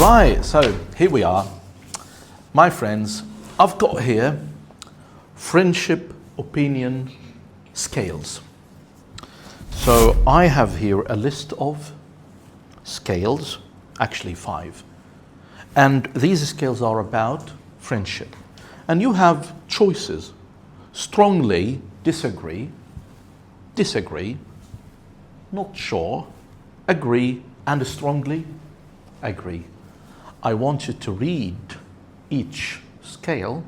Right, so here we are. My friends, I've got here friendship opinion scales. So I have here a list of scales, actually 5. And these scales are about friendship. And you have choices. Strongly disagree, disagree, not sure, agree, and strongly agree. I want you to read each scale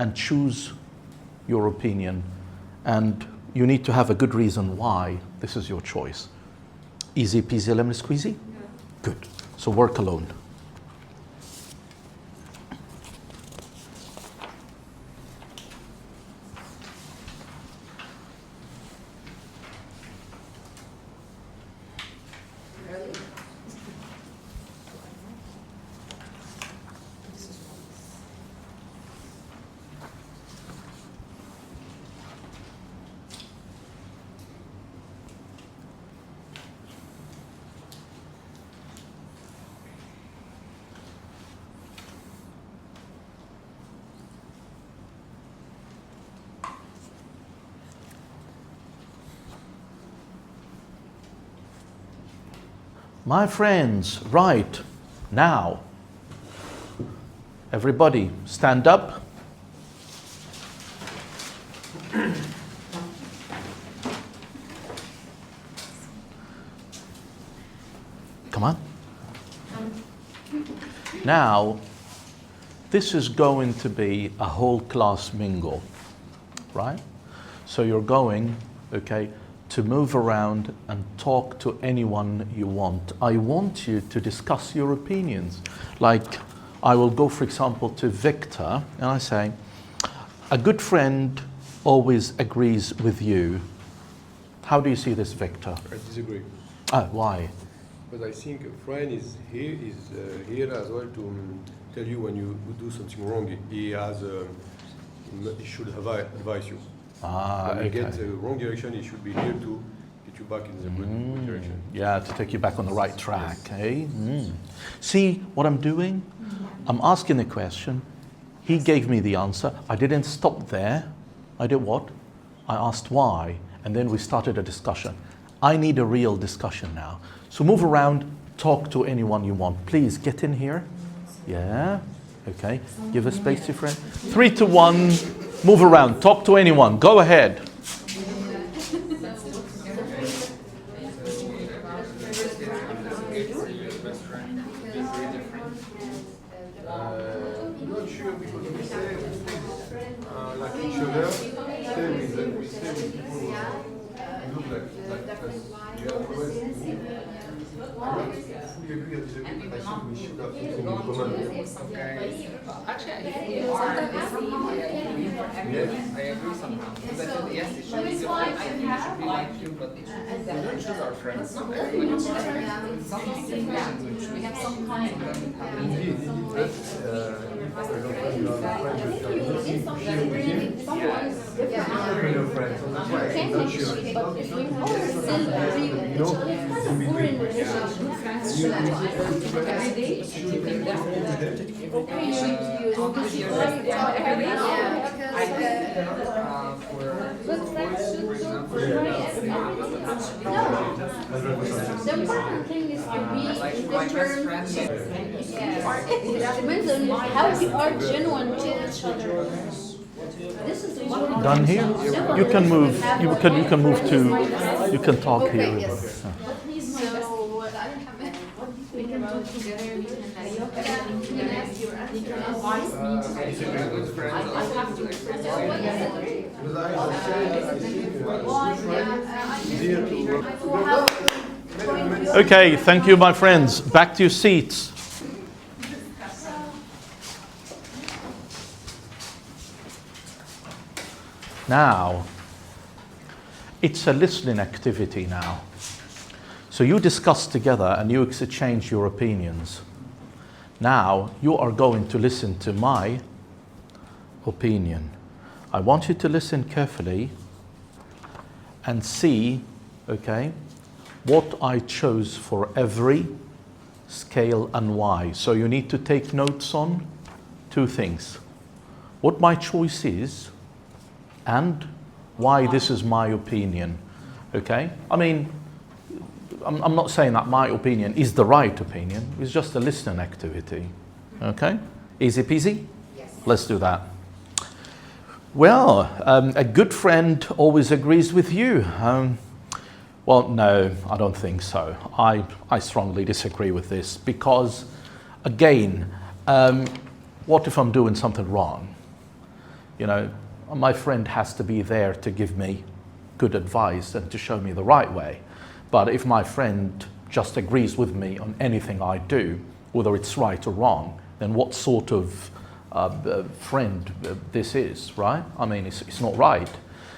and choose your opinion. And you need to have a good reason why this is your choice. Easy peasy lemon squeezy? Yeah. Good. So work alone. My friends, right now, everybody stand up. Come on. Now, this is going to be a whole class mingle, right? So you're going, okay, to move around and talk to anyone you want. I want you to discuss your opinions. Like, I will go, for example, to Victor, and I say, a good friend always agrees with you. How do you see this, Victor? I disagree. Why? Because I think a friend is here as well to tell you when you do something wrong. He should advise you. When you get the wrong direction, he should be here to get you back in the good direction. Yeah, to take you back on the right track, eh? See what I'm doing? I'm asking a question. He gave me the answer. I didn't stop there. I did what? I asked why, and then we started a discussion. I need a real discussion now. So move around, talk to anyone you want. Please get in here. Yeah, okay. Give a space to friend. 3 to 1. Move around, talk to anyone, go ahead. Not sure because we say like each other, stay with people who look like us. We are always fully agree or disagree, but I think we should have something in common. Actually, I think we are the same. I agree. I agree somehow. Because I think, yes, it should be different. I think it should be like you, but it should be, we don't choose our friends. Not everybody chooses our friends. Some situations which we have some kinds of them have Indeed, but for example, you have a friend that you are not share with him. Different your friends, so that's why I'm not sure. But if you still agree with each other, it's kind of boring relationship. every day. You think that's Okay, you should every day. I For friends should do for everything. No. The important thing is to be in my the best term. friend. It depends on how you are genuine with each other. This is the important Done here? You can move. You can move to. You can talk Okay, here. yes. We can talk together, we can like everything together. You can advise me to I have to express it. Because I think good friend is here to Okay, thank you, my friends. Back to your seats. Now, it's a listening activity now. So you discuss together and you exchange your opinions. Now you are going to listen to my opinion. I want you to listen carefully and see, okay, what I chose for every scale, and why. So you need to take notes on two things. What my choice is and why this is my opinion. Okay? I mean, I'm not saying that my opinion is the right opinion. It's just a listening activity. Okay? Easy peasy? Yes. Let's do that. Well, a good friend always agrees with you. Well, no, I don't think so. I strongly disagree with this because, again, what if I'm doing something wrong? You know, my friend has to be there to give me good advice and to show me the right way. But if my friend just agrees with me on anything I do, whether it's right or wrong, then what sort of friend this is, right? I mean, it's not right.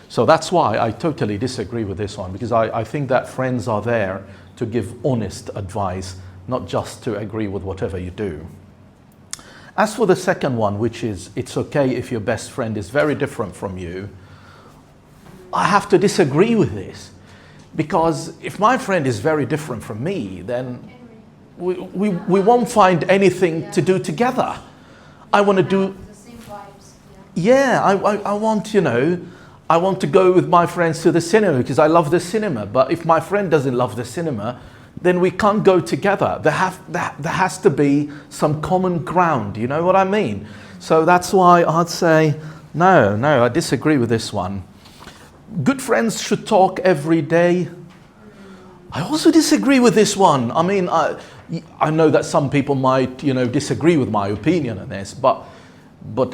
So that's why I totally disagree with this one, because I think that friends are there to give honest advice, not just to agree with whatever you do. As for the second one, which is it's okay if your best friend is very different from you, I have to disagree with this. Because if my friend is very different from me, then we won't find anything to do together. I want to do... The same vibes. Yeah, I want, you know, I want to go with my friends to the cinema because I love the cinema. But if my friend doesn't love the cinema, then we can't go together. There has to be some common ground, you know what I mean? So that's why I'd say, no, I disagree with this one. Good friends should talk every day. I also disagree with this one. I mean, I know that some people might, you know, disagree with my opinion on this, but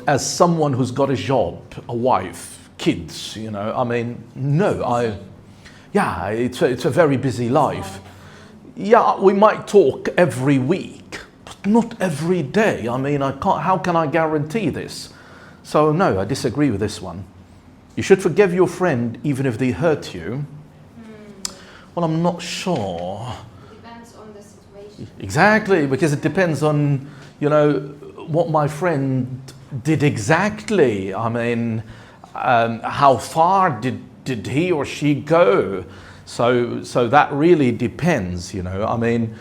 as someone who's got a job, a wife, kids, you know, I mean, no, yeah, it's a very busy life. Yeah, we might talk every week, but not every day. I mean, how can I guarantee this? So no, I disagree with this one. You should forgive your friend even if they hurt you. Well, I'm not sure. Depends on the situation. Exactly, because it depends on, you know, what my friend did exactly. I mean, how far did he or she go? So that really depends, you know. I mean,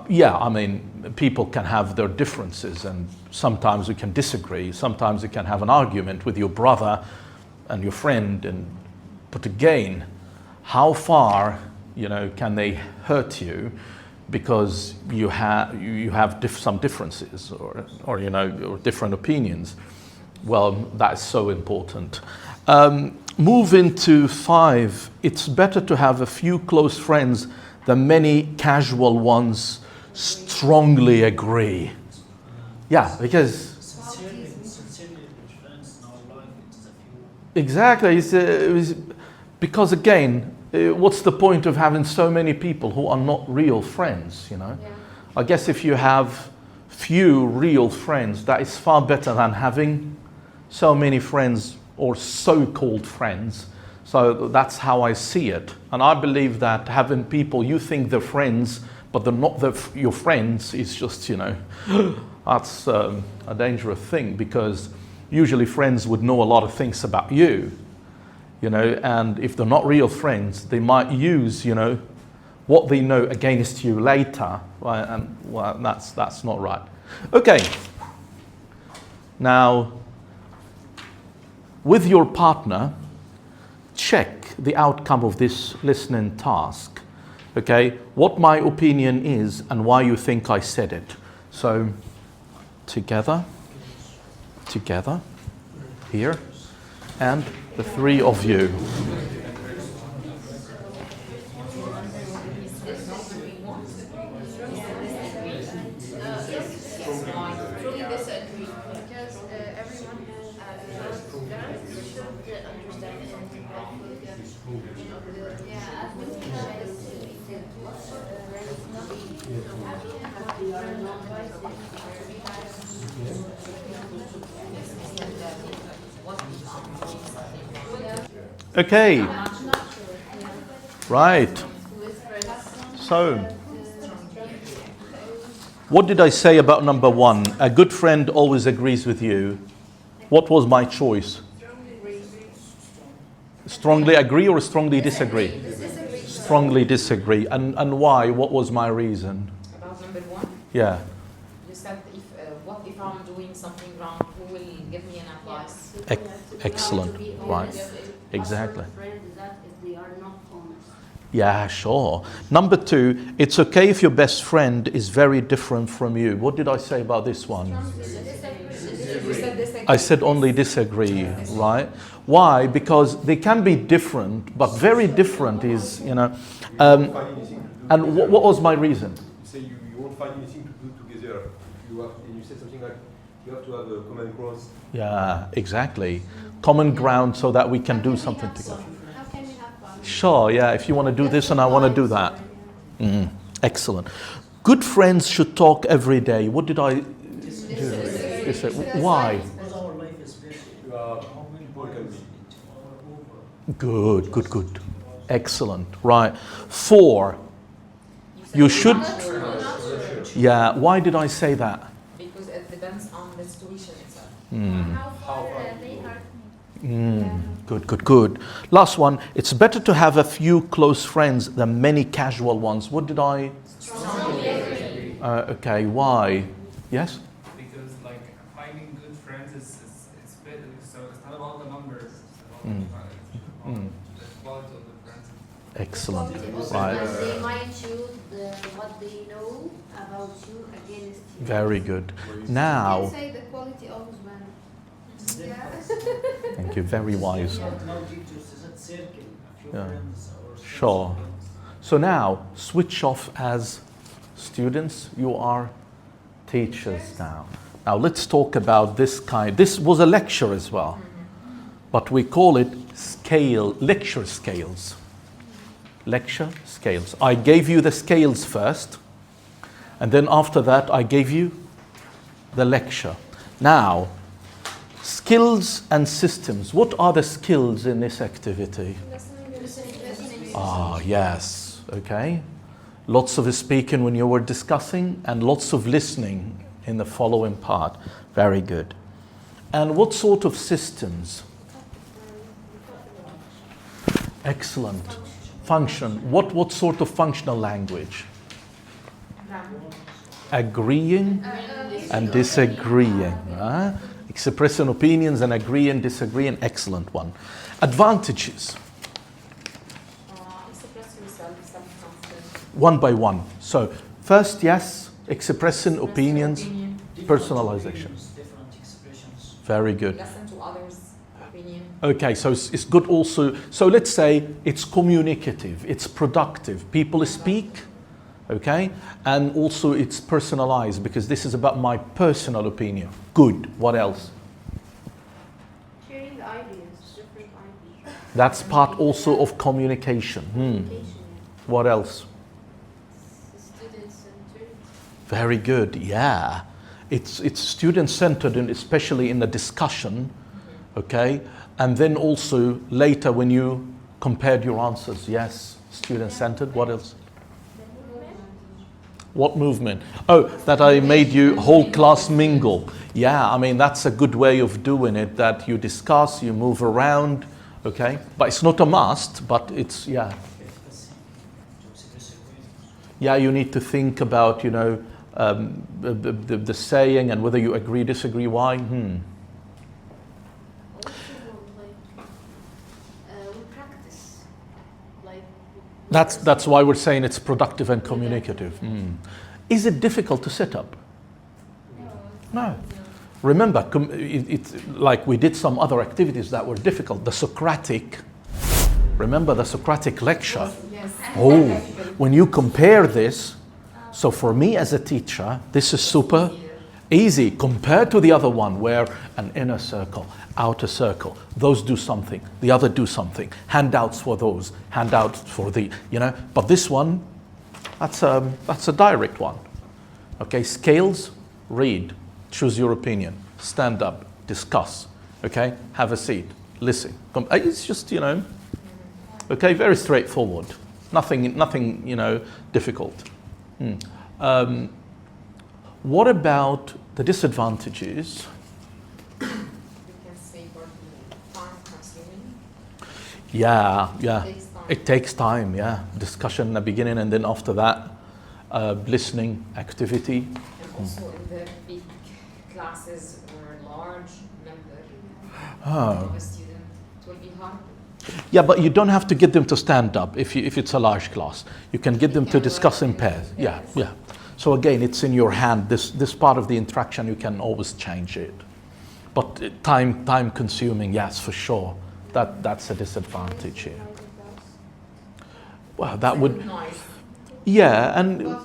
yeah, I mean, people can have their differences and sometimes we can disagree. Sometimes you can have an argument with your brother and your friend, but again, how far, you know, can they hurt you because you have some differences or you know, or different opinions? Well, that's so important. Move into 5. It's better to have a few close friends than many casual ones. Strongly agree. Yeah, because exactly, because again, what's the point of having so many people who are not real friends, you know? Yeah. I guess if you have few real friends, that is far better than having so many friends or so-called friends. So that's how I see it. And I believe that having people you think they're friends, but they're not your friends, is just, you know, that's a dangerous thing, because usually friends would know a lot of things about you, you know, and if they're not real friends, they might use, you know, what they know against you later, right? And well, that's not right. Okay. Now, with your partner, check the outcome of this listening task. Okay, what my opinion is and why you think I said it. So, together, here, and the 3 of you. Truly disagree, because everyone should understand Okay. Right. So, what did I say about number 1? A good friend always agrees with you. What was my choice? Strongly agree or strongly disagree? Strongly disagree. And why? What was my reason? About the number one, Yeah, you said if what if I'm doing something wrong, who will give me an advice? excellent, right, exactly. Friend that if they are not honest. Yeah, sure. Number two, it's okay if your best friend is very different from you. What did I say about this one? You said disagree. I said only disagree, right? Why? Because they can be different, but very different is, You won't find anything to do and together. what was my reason? You say you won't find anything to do together. And you say something like you have to have a common ground. Yeah, exactly. Common ground so that we can do something together. How can we have fun? Sure, yeah, if you want to do this and I want to do that. Excellent. Good friends should talk every day. What did I do? Why? Because our life is very People can be. Good, good, good. Excellent. Right. 4, you should. Yeah, why did I say that? Because it depends on the situation itself. How far they hurt me. Good, good, good. Last one. It's better to have a few close friends than many casual ones. What did I? Okay, why? Yes? Because like finding good friends is better. So it's not about the numbers. It's about the quality of the friends. Excellent. And Right. they might choose what they know about you against you. Very good. You Now, can say the quality always matters. thank you. Very wise. now due to that circle, a few Yeah. friends or Sure. So now, switch off as students. You are teachers now. Now let's talk about this kind. This was a lecture as well, but we call it lecture scales. Lecture scales. I gave you the scales first, and then after that I gave you the lecture. Now, skills and systems. What are the skills in this activity? Ah, yes. Okay. Lots of speaking when you were discussing, and lots of listening in the following part. Very good. And what sort of systems? Excellent. Function. What sort of functional language? Agreeing and disagreeing. Expressing opinions and agreeing, disagreeing. Excellent one. Advantages. Express yourself, self-confidence. One by one. So first, yes, expressing opinions, personalization. different expressions. Very good. Listen to others' opinion. Okay, so it's good also. So let's say it's communicative, it's productive. People speak, okay, and also it's personalized because this is about my personal opinion. Good. What else? Sharing ideas, different ideas. That's part also of communication. What else? Student-centered. Very good. Yeah, it's student-centered, and especially in the discussion. Okay, and then also later when you compared your answers. Yes, student-centered. What else? What movement? Oh, that I made you whole class mingle. Yeah, I mean, that's a good way of doing it, that you discuss, you move around, okay? But it's not a must, but it's, yeah. Yeah, you need to think about, you know, the saying and whether you agree, disagree, why. We practice. Like. That's why we're saying it's productive and communicative. Is it difficult to set up? No. Remember, it's like we did some other activities that were difficult. The Socratic, remember the Socratic lecture? Yes. Oh, when you compare this, so for me as a teacher, this is super easy compared to the other one where an inner circle, outer circle, those do something, the other do something, handouts for those, handouts for the, you know, but this one, that's a direct one. Okay, scales, read, choose your opinion, stand up, discuss, okay, have a seat, listen. It's just, you know, okay, very straightforward. Nothing, you know, difficult. What about the disadvantages? You can say time consuming. Yeah. Takes time. It takes time, yeah. Discussion in the beginning and then after that. listening activity. And also in the big classes or large number of a student, it will be hard. Yeah, but you don't have to get them to stand up if it's a large class. You can get them to discuss in pairs. Yeah, yeah. So again, it's in your hand. This part of the interaction, you can always change it. But time consuming, yes, for sure. That's a disadvantage here. Well, that would, Nice. yeah, and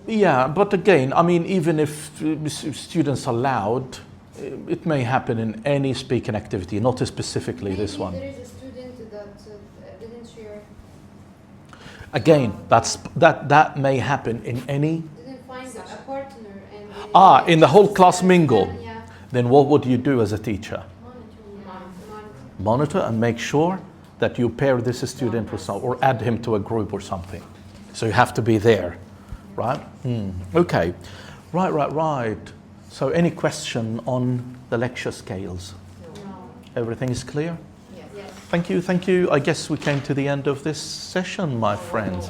yeah, but again, I mean, even if students are loud, it may happen in any speaking activity, not specifically this one. There is a student that didn't share, Again, that may happen in any. didn't find a partner, and In the whole class mingle. Yeah. Then what would you do as a teacher? Monitor. Monitor and make sure that you pair this student with some, or add him to a group or something. So you have to be there, right? Okay, right. So any question on the lecture scales? Everything is clear? Yes. Thank you. I guess we came to the end of this session, my friends.